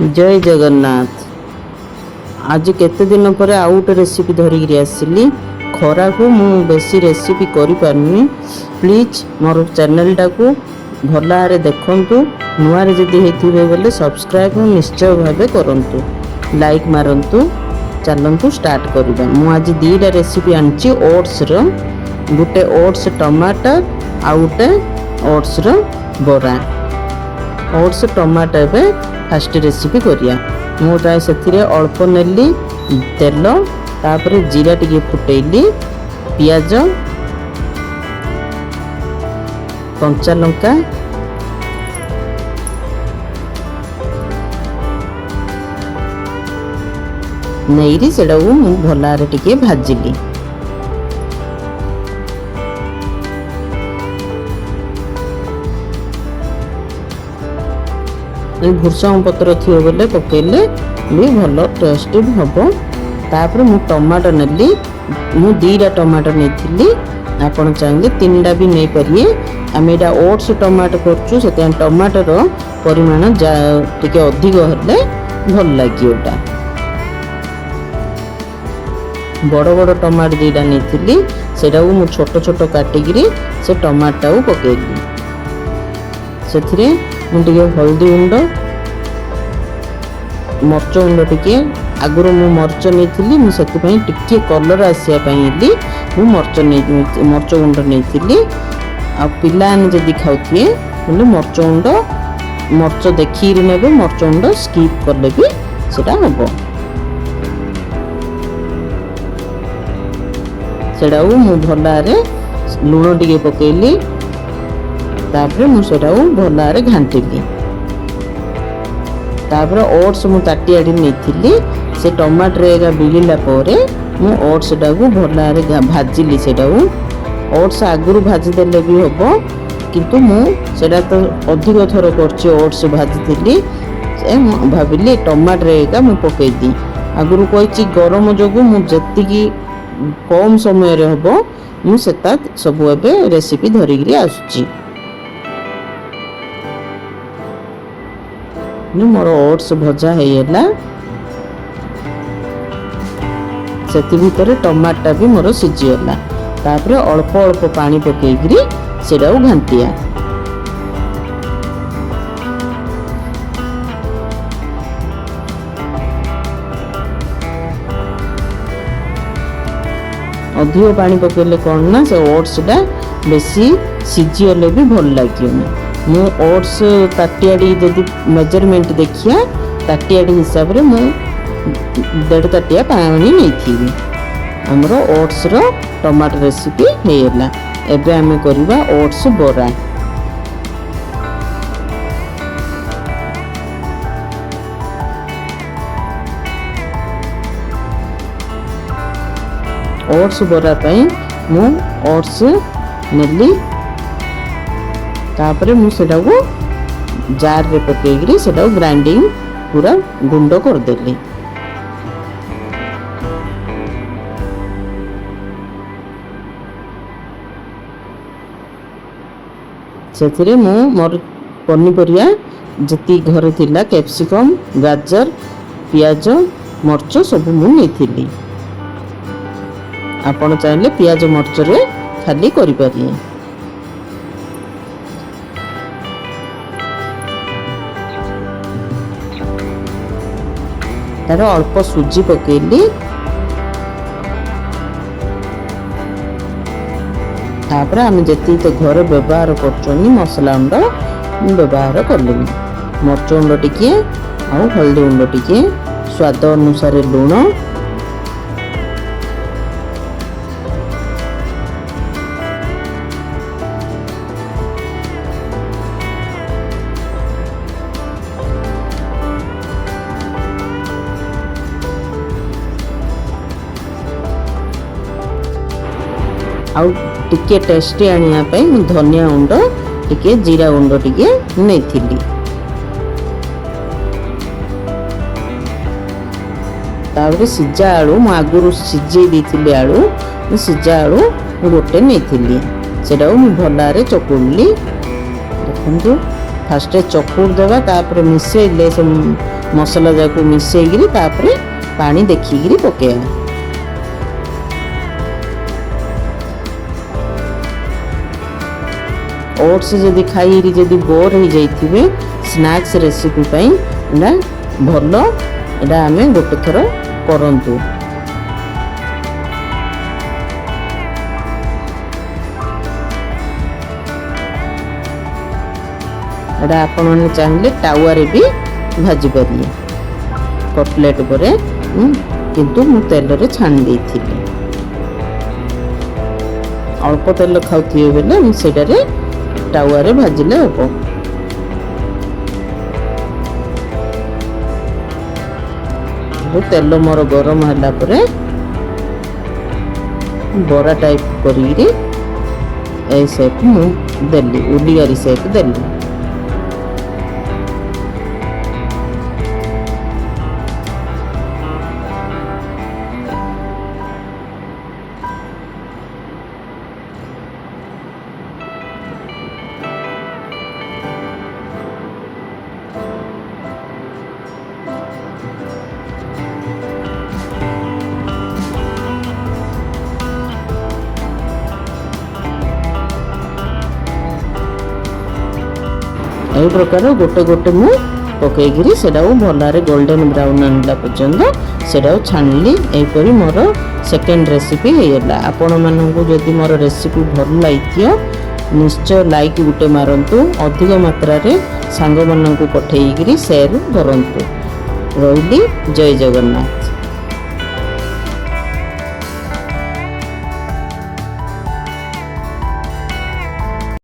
जय जगन्नाथ। आज केते दिन पर आउ गोटे रेसिपी धरिकी आसली। खरा को मु बेसी रेसिपी करि पारनी। प्लीज मोर चैनल टाकू भल भाव देखंतु। नुआ रे जदि हेथिबे बोले सब्सक्राइब निश्चय भावे करंतु, लाइक मारंतु। चलंतु स्टार्ट करबा। मु आज दीटा रेसिपी आनची ओट्स रो। गुटे ओट्स टमाटर आ गुटे ओट्स रो बरा। ओट्स टमाटर बे फास्ट रेसिपी करिया। मुझे से अल्प नेली तेल, तापर जीरा टिके फुटेली, पियाज, कंचा लंका, नहीं से भल टिके भाजिली। भूषंग पत्र थी बोले पकेले भी भल टेस्ट हम। तापर मु टमाटर नेली। मु दीटा टमाटर नहीं, आपड़ चाहिए तीन टा भी नहीं पारे। आम यहाँ ओट्स टमाटर करचु से टमाटर परिमाण टिके अधिक हेल्ले भल लगे। बड़ बड़ टमाटर दीटा नहीं, से छोट छोट काटिकी से टमाटा पकेली। से मुझे हल्दी गुंड, मर्च गुंड टिके आगुरी मु मर्च नहीं मुझे टिके कलर आसापी मर्च गुंड नहीं। आ पिलाने जदि खाऊे बोले मर्च गुंड मर्च देखी ने मर्च गुंड स्कीप कले भी सेटा हम। सेटा मु भल लुण टिके पकेली। तापर मुझे भल घाटिली। तापर ओट्स मु ताटियाटी नहीं, से टमाटर एगा बिड़ला मु ओट्स टाक भल भाजिली। से ओट्स आगुरी भाजीदे भी हम, किंतु मुझे तो अधिक थर कर ओट्स भाजी भाविली टमाटर एगा मु पकईदी। आगुरी कही गरम जो मुझे कम समय हम मुझे सब एवं रेसिपी धरिकी आसुची। मोर ओट्स भजा होगा से भितर टमाटा भी मोर सीझीगला। तापर अल्प अल्प पानी पकईकरी से घाटिया। अधिक पानी पकड़े कौन ना से ओट्स बेसी सीझीगले भी भल लगे। मु ओट्स ताटियाटी जदि मेजरमेंट देखिया ताटियाटी हिसाब रे मु 1.5 ताटिया पानी नहीं। हमरो ओट्स रो टमाटर रेसिपी हेला। एबे आमे करबा ओट्स बरा। ओट्स बरा पई मु ओट्स नेली। तापर मुझे जार रे पकईकरी से ग्राइंडिंग पूरा गुंड करदेली। से मोर पनीपरिया जी घरे थिला कैप्सिकम, गाजर, पियाज, मर्च सब मुझे आपण चाहिए पियाज मर्च रे खाली करि पारिए। तार अल्प सुजी पकेली। तापर आम जी तो घर व्यवहार कर मसला गुंड व्यवहार कली। मर्च गुंड टिके आ हल्दी गुंड टिके, स्वाद अनुसार लुण, आउ टिके टेस्टी आनिया पई धनिया गुंड टिके जीरा गुंड टिके नहीं। तापर सीझा आलू मु आगुरी सीझे देती। आलू सीझा आलू गोटे नहीं से भल चकुड़ी। देखो फास्ट चकुड़ देवा तापर मिसेले मसला जाको मिसेइगिरी तापरे पानी देखिगिरी पकेया। ओट्स जदि खाई जदि बोर हो जाइथिबे स्नैक्स रेसिपी पई एडा भलो एडा आमे गोटे थर करंतु। एडा आपण माने चाहिले टावा रे भी भाजी परिए कटलेट परे किंतु मु तेल रे छान देइथिली। अल्प तेल खाउथिबे बेले मु सेडा रे टावा रे भाजिले हबो। तेल मोर गरम होला परे बरा टाइप करी ए शेप मु देली उलियारी शेप देली। यही प्रकार गोटे गोटे मु पकईगिरी सेटा भलारे गोल्डन ब्राउन आनला पर्यंत सेटा छाणली। एपरी मोर सेकेंड रेसिपी होगा। आपण मानू जदि मोर रेसिपी भल लगी निश्चय लाइक गुटे मारंतु, अधिक मात्रा रे सांग मानू पठेइगिरी शेयर करंतु। रहिली जय जगन्नाथ।